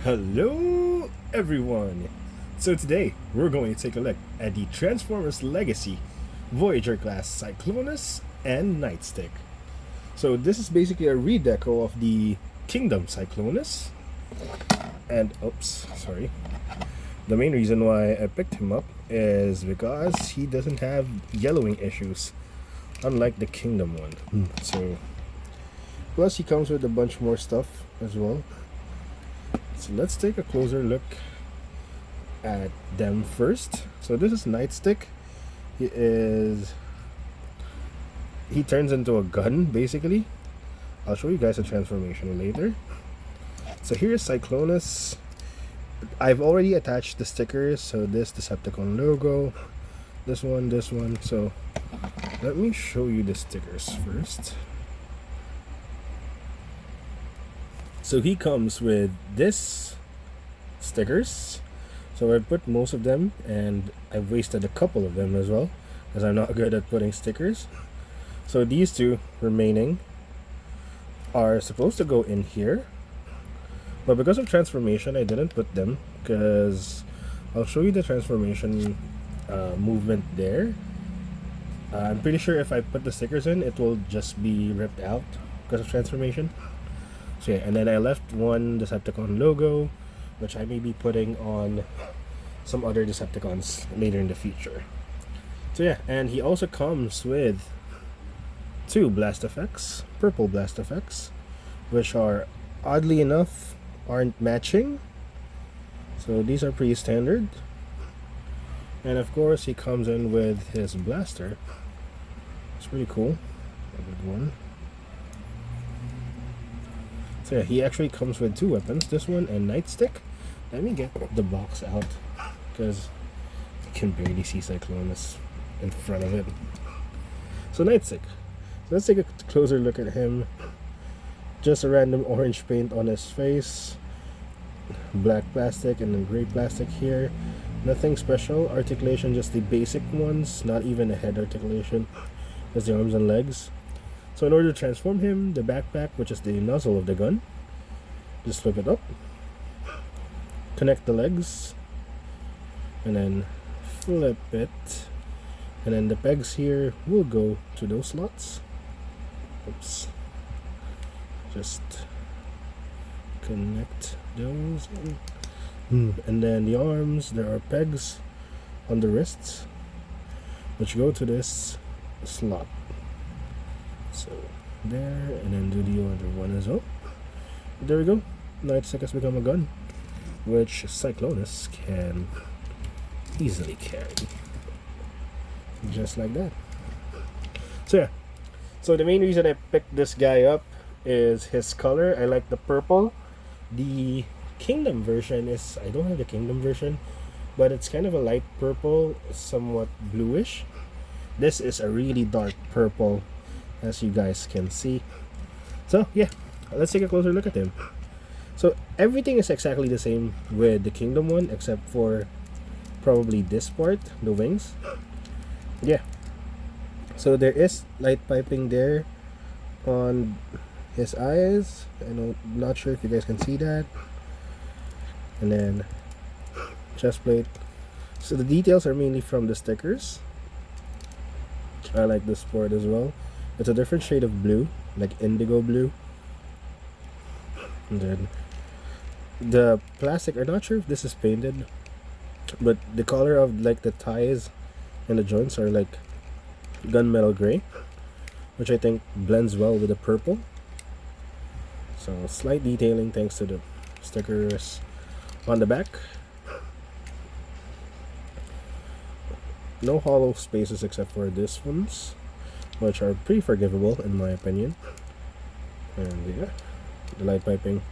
Hello everyone! So today we're going to take a look at the Transformers Legacy Voyager class Cyclonus and Nightstick. So this is basically a redeco of the Kingdom Cyclonus. And the main reason why I picked him up is because he doesn't have yellowing issues, unlike the Kingdom one. So plus he comes with a bunch more stuff as well. So let's take a closer look at them first. So this is Nightstick. He turns into a gun basically. I'll show you guys a transformation later. So here's Cyclonus. I've already attached the stickers. So this Decepticon logo, this one. So let me show you the stickers first. So he comes with this stickers. So I put most of them, and I've wasted a couple of them as well, because I'm not good at putting stickers. So these two remaining are supposed to go in here, but because of transformation I didn't put them, because I'll show you the transformation movement there. I'm pretty sure if I put the stickers in, it will just be ripped out because of transformation. So yeah, and then I left one Decepticon logo, which I may be putting on some other Decepticons later in the future. So yeah, and he also comes with two blast effects, purple blast effects, which are oddly enough aren't matching. So these are pretty standard. And of course he comes in with his blaster. It's pretty cool. A good one. So yeah, he actually comes with two weapons, this one and Nightstick. Let me get the box out, because I can barely see Cyclonus in front of it. So Nightstick. So let's take a closer look at him. Just a random orange paint on his face, black plastic and then gray plastic here. Nothing special. Articulation just the basic ones, not even a head articulation. Just the arms and legs. So in order to transform him, the backpack, which is the nozzle of the gun, just flip it up, connect the legs, and then flip it, and then the pegs here will go to those slots. Oops. Just connect those in. And then the arms, there are pegs on the wrists, which go to this slot. So there, and then do the other one as well. There we go. Nightstick has become a gun, which Cyclonus can easily carry. Just like that. So yeah. So the main reason I picked this guy up is his color. I like the purple. The Kingdom version is, I don't have the Kingdom version, but it's kind of a light purple, somewhat bluish. This is a really dark purple, as you guys can see. So yeah, let's take a closer look at him. So everything is exactly the same with the Kingdom one, except for probably this part, the wings. Yeah, so there is light piping there on his eyes. I'm not sure if you guys can see that. And then chest plate. So the details are mainly from the stickers. I like this part as well. It's a different shade of blue, like indigo blue. And then the plastic, I'm not sure if this is painted, but the color of like the ties and the joints are like gunmetal gray, which I think blends well with the purple. So slight detailing thanks to the stickers on the back. No hollow spaces except for this ones, which are pretty forgivable in my opinion. And yeah, the light piping.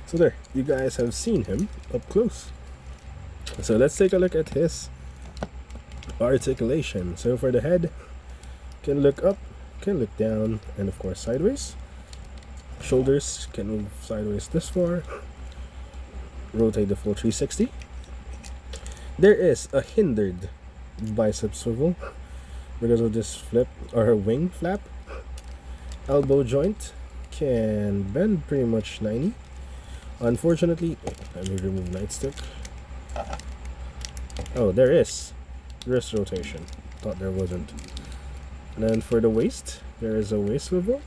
So there, you guys have seen him up close. So let's take a look at his articulation. So for the head, can look up, can look down, and of course sideways. Shoulders can move sideways this far. Rotate the full 360. There is a hindered bicep swivel because of this flip or wing flap. Elbow joint can bend pretty much 90. Unfortunately, let me remove Nightstick. Oh, there is wrist rotation. Thought there wasn't. And then for the waist, there is a waist swivel.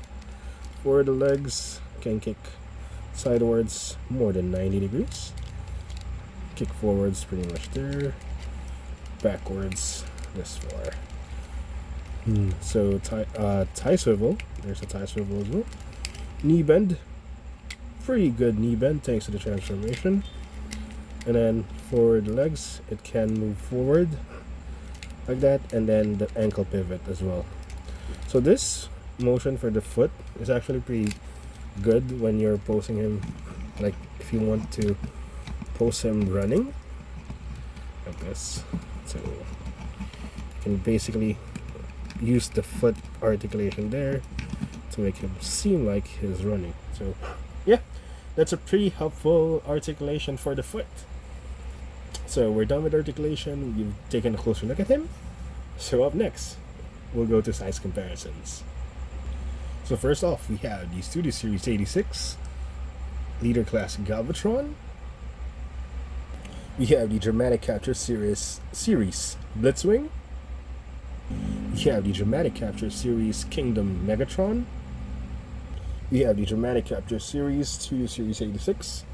For the legs, can kick sidewards more than 90 degrees. Kick forwards pretty much there. Backwards this far. So tie swivel. There's a tie swivel as well. Knee bend. Pretty good knee bend thanks to the transformation. And then for the legs, it can move forward like that, and then the ankle pivot as well. So this motion for the foot is actually pretty good when you're posing him, like if you want to pose him running like this. So you can basically use the foot articulation there to make him seem like he's running. So yeah, that's a pretty helpful articulation for the foot. So we're done with articulation. We've taken a closer look at him. So up next, we'll go to size comparisons. So first off, we have the Studio Series 86 Leader Class Galvatron. We have the Dramatic Capture Series Blitzwing. We have the Dramatic Capture Series Kingdom Megatron. We have the Dramatic Capture Series Studio Series 86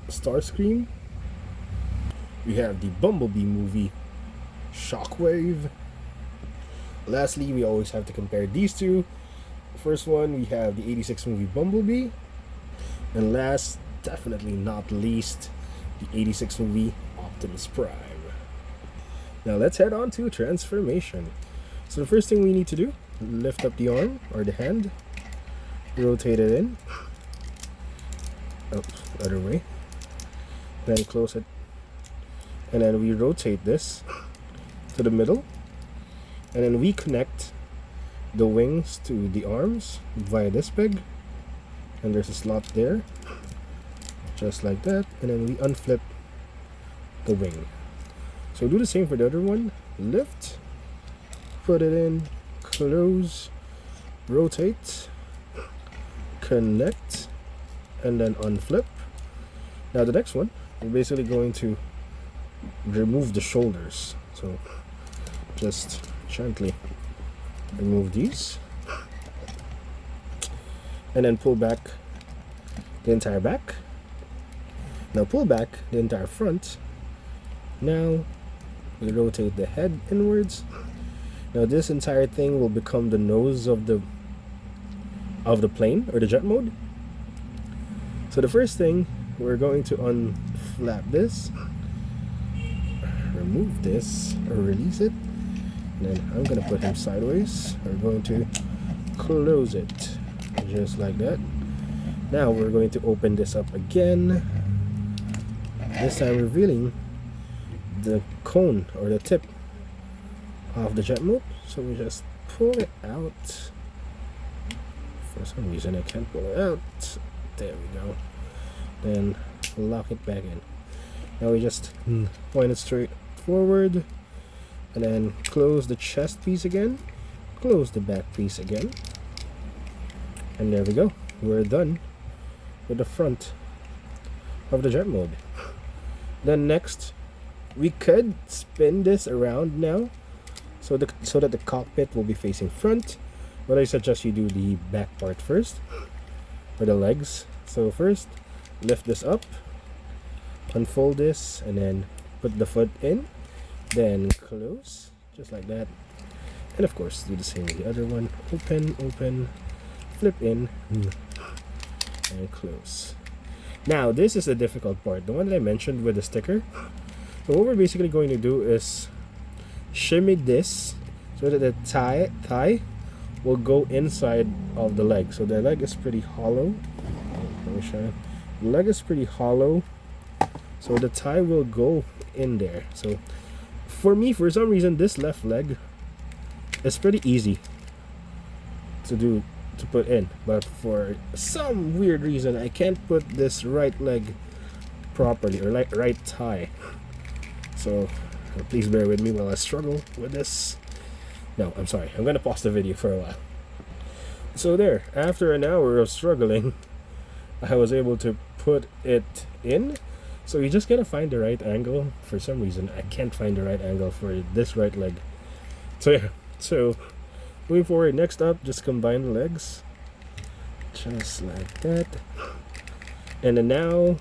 Starscream. We have the Bumblebee movie Shockwave. Lastly, we always have to compare these two. First one, we have the 86 movie Bumblebee. And last, definitely not least, the 86 movie Optimus Prime. Now let's head on to transformation. So the first thing we need to do, lift up the arm or the hand, rotate it in, other way, then close it, and then we rotate this to the middle, and then we connect the wings to the arms via this peg, and there's a slot there, just like that, and then we unflip the wing. So do the same for the other one. Lift, put it in, close, rotate, connect, and then unflip. Now the next one, we're basically going to remove the shoulders. So just gently remove these, and then pull back the entire back. Now pull back the entire front. Now we rotate the head inwards. Now this entire thing will become the nose of the plane or the jet mode. So the first thing, we're going to unflap this, remove this or release it, and then I'm gonna put him sideways. We're going to close it just like that. Now we're going to open this up again, this time revealing the cone or the tip of the jet mode. So we just pull it out. For some reason I can't pull it out. There we go. Then lock it back in. Now we just point it straight forward, and then close the chest piece again, close the back piece again, and there we go. We're done with the front of the jet mode. Then next, we could spin this around now, so that the cockpit will be facing front, but I suggest you do the back part first, or the legs. So first, lift this up, unfold this, and then put the foot in, then close, just like that. And of course, do the same with the other one. Open, flip in, and close. Now, this is the difficult part, the one that I mentioned with the sticker. So what we're basically going to do is shimmy this so that the thigh will go inside of the leg. So the leg is pretty hollow. Let me show you. The leg is pretty hollow, so the thigh will go in there. So for me, for some reason, this left leg is pretty easy to put in, but for some weird reason I can't put this right leg properly, or like right thigh. So please bear with me while I struggle with this. No, I'm sorry, I'm gonna pause the video for a while. So there, after an hour of struggling, I was able to put it in. So you just gotta find the right angle. For some reason, I can't find the right angle for this right leg. So yeah, so moving forward, next up, just combine the legs. Just like that. And then now,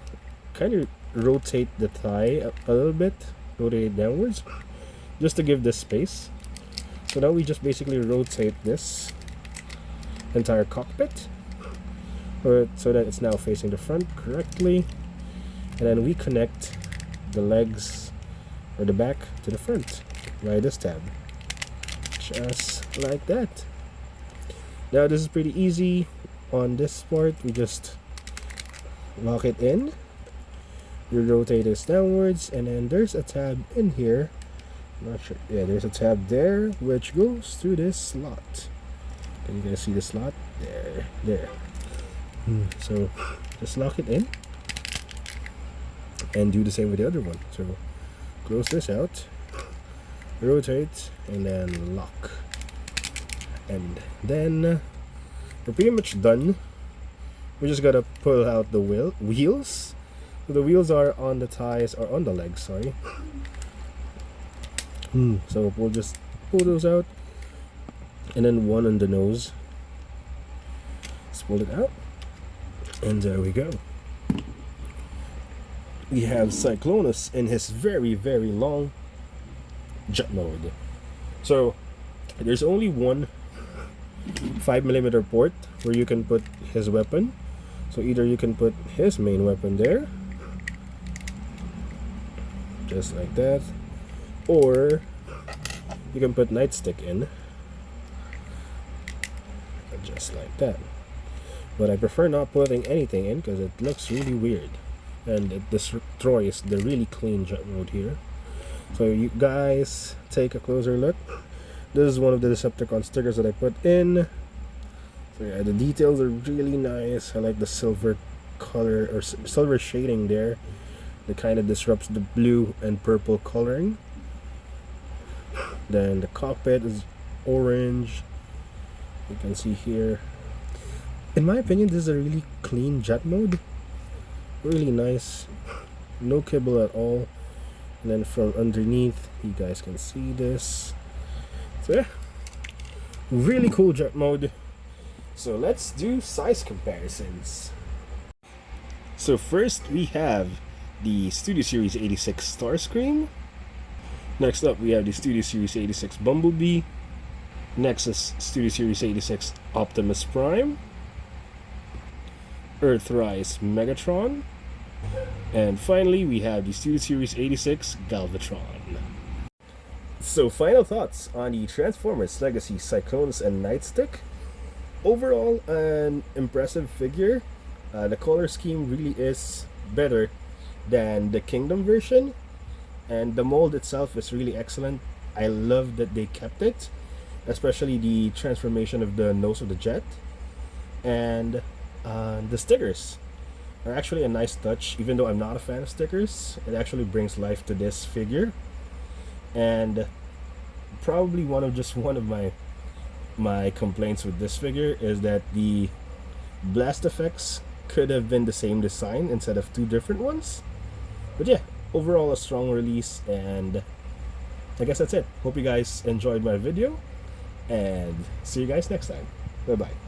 kind of rotate the thigh a little bit. Rotate it downwards. Just to give this space. So now we just basically rotate this entire cockpit. So that it's now facing the front correctly. And then we connect the legs or the back to the front by this tab. Just like that. Now this is pretty easy. On this part, we just lock it in. We rotate this downwards, and then there's a tab in here. Not sure. Yeah, there's a tab there which goes through this slot. Can you guys see the slot? There. So just lock it in and do the same with the other one. So close this out, rotate, and then lock. And then we're pretty much done. We just gotta pull out the wheels. So the wheels are on the thighs, or on the legs, sorry. So we'll just pull those out, and then one on the nose. Let's pull it out, and there we go. We have Cyclonus in his very, very long jet mode. So there's only one 5mm port where you can put his weapon. So either you can put his main weapon there, just like that, or you can put Nightstick in, just like that. But I prefer not putting anything in because it looks really weird and it destroys the really clean jet mode here. So you guys take a closer look. This is one of the Decepticon stickers that I put in. So yeah, the details are really nice. I like the silver color or silver shading there. It kind of disrupts the blue and purple coloring. Then the cockpit is orange. You can see here. In my opinion, this is a really clean jet mode. Really nice. No kibble at all. And then from underneath, you guys can see this. So yeah, really cool jet mode. So let's do size comparisons. So first we have the Studio Series 86 Starscream. Next up we have the Studio Series 86 Bumblebee. Next is Studio Series 86 Optimus Prime. Earthrise Megatron. And finally we have the Studio Series 86 Galvatron. So final thoughts on the Transformers Legacy Cyclonus and Nightstick. Overall, an impressive figure. The color scheme really is better than the Kingdom version, and the mold itself is really excellent. I love that they kept it, especially the transformation of the nose of the jet, and the stickers are actually a nice touch. Even though I'm not a fan of stickers, it actually brings life to this figure. And probably one of my complaints with this figure is that the blast effects could have been the same design instead of two different ones. But yeah, overall a strong release, and I guess that's it. Hope you guys enjoyed my video, and see you guys next time. Bye bye.